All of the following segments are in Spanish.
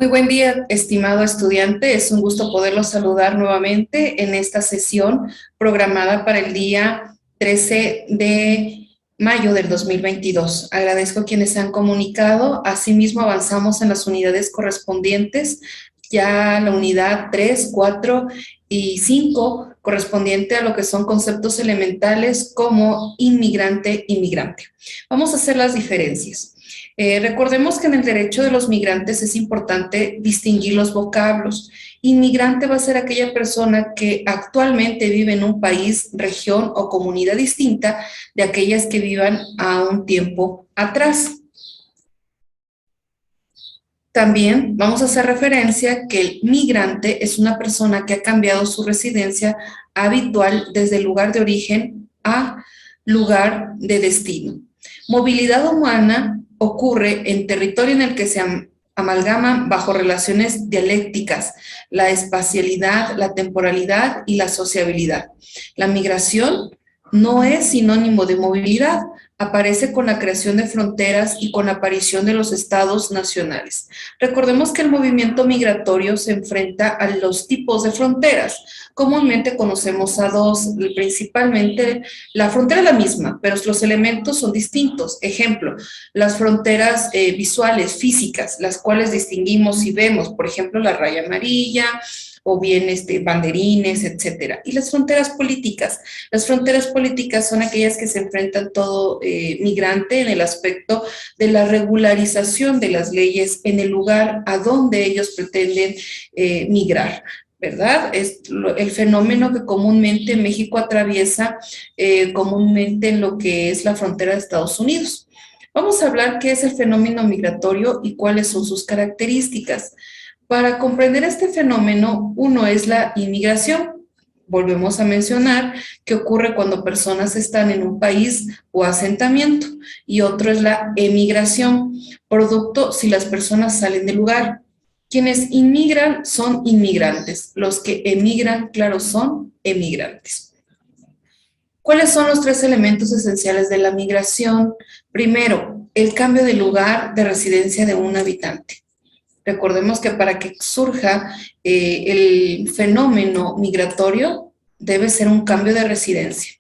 Muy buen día, estimado estudiante. Es un gusto poderlos saludar nuevamente en esta sesión programada para el día 13 de mayo del 2022. Agradezco a quienes se han comunicado. Asimismo, avanzamos en las unidades correspondientes, ya la unidad 3, 4 y 5, correspondiente a lo que son conceptos elementales como inmigrante, inmigrante. Vamos a hacer las diferencias. Recordemos que en el derecho de los migrantes es importante distinguir los vocablos. Inmigrante va a ser aquella persona que actualmente vive en un país, región o comunidad distinta de aquellas que vivan a un tiempo atrás. También vamos a hacer referencia que el migrante es una persona que ha cambiado su residencia habitual desde el lugar de origen a lugar de destino. Movilidad humana ocurre en territorio en el que se amalgaman bajo relaciones dialécticas la espacialidad, la temporalidad y la sociabilidad. La migración no es sinónimo de movilidad, aparece con la creación de fronteras y con la aparición de los estados nacionales. Recordemos que el movimiento migratorio se enfrenta a los tipos de fronteras. Comúnmente conocemos a dos, principalmente la frontera es la misma, pero los elementos son distintos. Ejemplo, las fronteras visuales, físicas, las cuales distinguimos y vemos, por ejemplo, la raya amarilla, o bien banderines, etcétera. Y las fronteras políticas. Las fronteras políticas son aquellas que se enfrentan todo migrante en el aspecto de la regularización de las leyes en el lugar a donde ellos pretenden migrar. ¿Verdad? Es el fenómeno que comúnmente México atraviesa comúnmente en lo que es la frontera de Estados Unidos. Vamos a hablar qué es el fenómeno migratorio y cuáles son sus características. Para comprender este fenómeno, uno es la inmigración. Volvemos a mencionar que ocurre cuando personas están en un país o asentamiento, y otro es la emigración, producto si las personas salen del lugar. Quienes inmigran son inmigrantes, los que emigran, claro, son emigrantes. ¿Cuáles son los tres elementos esenciales de la migración? Primero, el cambio de lugar de residencia de un habitante. Recordemos que para que surja el fenómeno migratorio debe ser un cambio de residencia.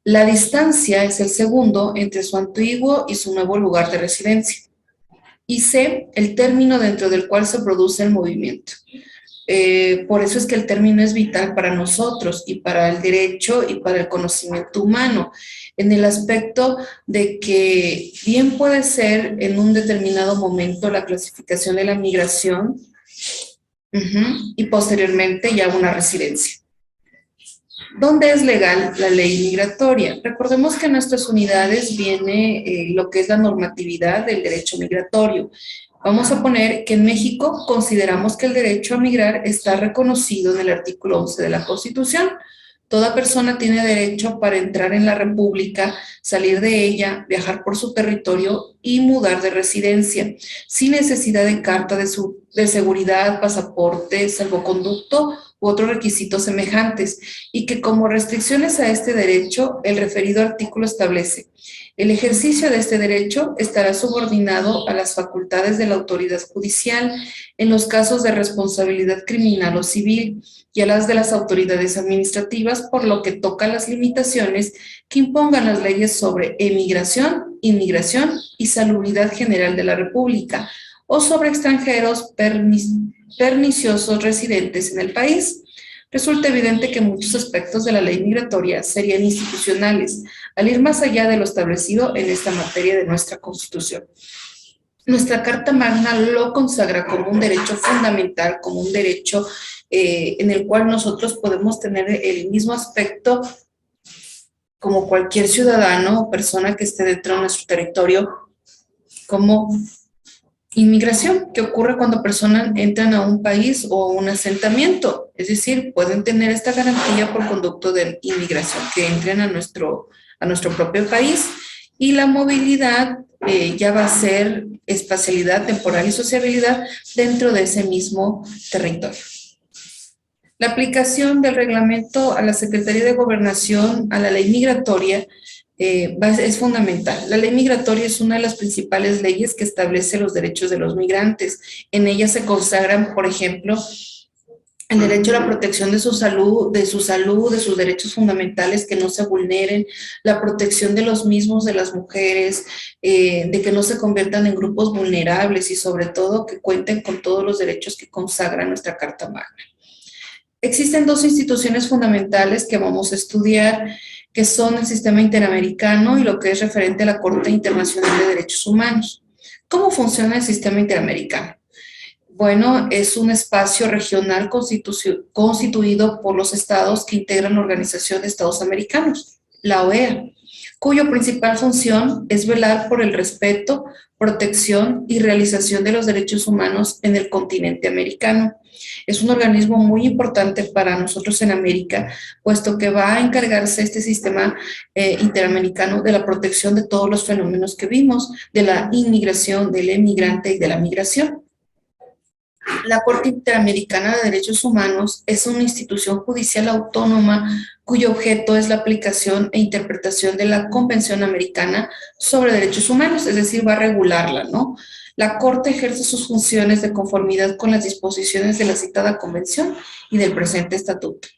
La distancia es el segundo entre su antiguo y su nuevo lugar de residencia. Y C, el término dentro del cual se produce el movimiento. Por eso es que el término es vital para nosotros y para el derecho y para el conocimiento humano, en el aspecto de que bien puede ser en un determinado momento la clasificación de la migración y posteriormente ya una residencia. ¿Dónde es legal la ley migratoria? Recordemos que en nuestras unidades viene lo que es la normatividad del derecho migratorio. Vamos a poner que en México consideramos que el derecho a migrar está reconocido en el artículo 11 de la Constitución. Toda persona tiene derecho para entrar en la República, salir de ella, viajar por su territorio y mudar de residencia, sin necesidad de carta de seguridad, pasaporte, salvoconducto u otros requisitos semejantes, y que como restricciones a este derecho, el referido artículo establece: el ejercicio de este derecho estará subordinado a las facultades de la autoridad judicial en los casos de responsabilidad criminal o civil y a las de las autoridades administrativas, por lo que toca las limitaciones que impongan las leyes sobre emigración, inmigración y salubridad general de la República, o sobre extranjeros perniciosos residentes en el país. Resulta evidente que muchos aspectos de la ley migratoria serían institucionales, al ir más allá de lo establecido en esta materia de nuestra Constitución. Nuestra Carta Magna lo consagra como un derecho fundamental, como un derecho en el cual nosotros podemos tener el mismo aspecto como cualquier ciudadano o persona que esté dentro de nuestro territorio, como inmigración, que ocurre cuando personas entran a un país o un asentamiento, es decir, pueden tener esta garantía por conducto de inmigración, que entren a nuestro propio país. Y la movilidad ya va a ser espacialidad, temporal y sociabilidad dentro de ese mismo territorio. La aplicación del reglamento a la Secretaría de Gobernación a la ley migratoria es fundamental. La ley migratoria es una de las principales leyes que establece los derechos de los migrantes. En ella se consagran, por ejemplo, el derecho a la protección de sus derechos fundamentales que no se vulneren, la protección de los mismos, de las mujeres, de que no se conviertan en grupos vulnerables y sobre todo que cuenten con todos los derechos que consagra nuestra Carta Magna. Existen dos instituciones fundamentales que vamos a estudiar, que son el sistema interamericano y lo que es referente a la Corte Internacional de Derechos Humanos. ¿Cómo funciona el sistema interamericano? Bueno, es un espacio regional constituido por los estados que integran la Organización de Estados Americanos, la OEA, cuya principal función es velar por el respeto, protección y realización de los derechos humanos en el continente americano. Es un organismo muy importante para nosotros en América, puesto que va a encargarse este sistema interamericano de la protección de todos los fenómenos que vimos, de la inmigración, del emigrante y de la migración. La Corte Interamericana de Derechos Humanos es una institución judicial autónoma cuyo objeto es la aplicación e interpretación de la Convención Americana sobre Derechos Humanos, es decir, va a regularla, ¿no? La Corte ejerce sus funciones de conformidad con las disposiciones de la citada Convención y del presente Estatuto.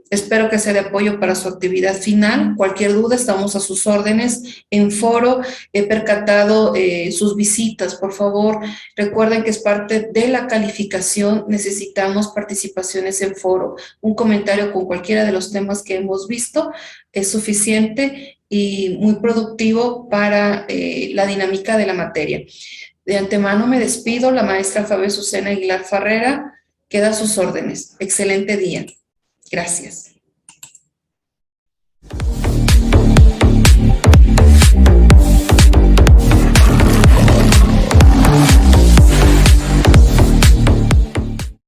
Espero que sea de apoyo para su actividad final. Cualquier duda, estamos a sus órdenes en foro. He percatado sus visitas. Por favor, recuerden que es parte de la calificación. Necesitamos participaciones en foro. Un comentario con cualquiera de los temas que hemos visto es suficiente y muy productivo para la dinámica de la materia. De antemano me despido. La maestra Fabio Susana Aguilar Farrera queda a sus órdenes. Excelente día. Gracias.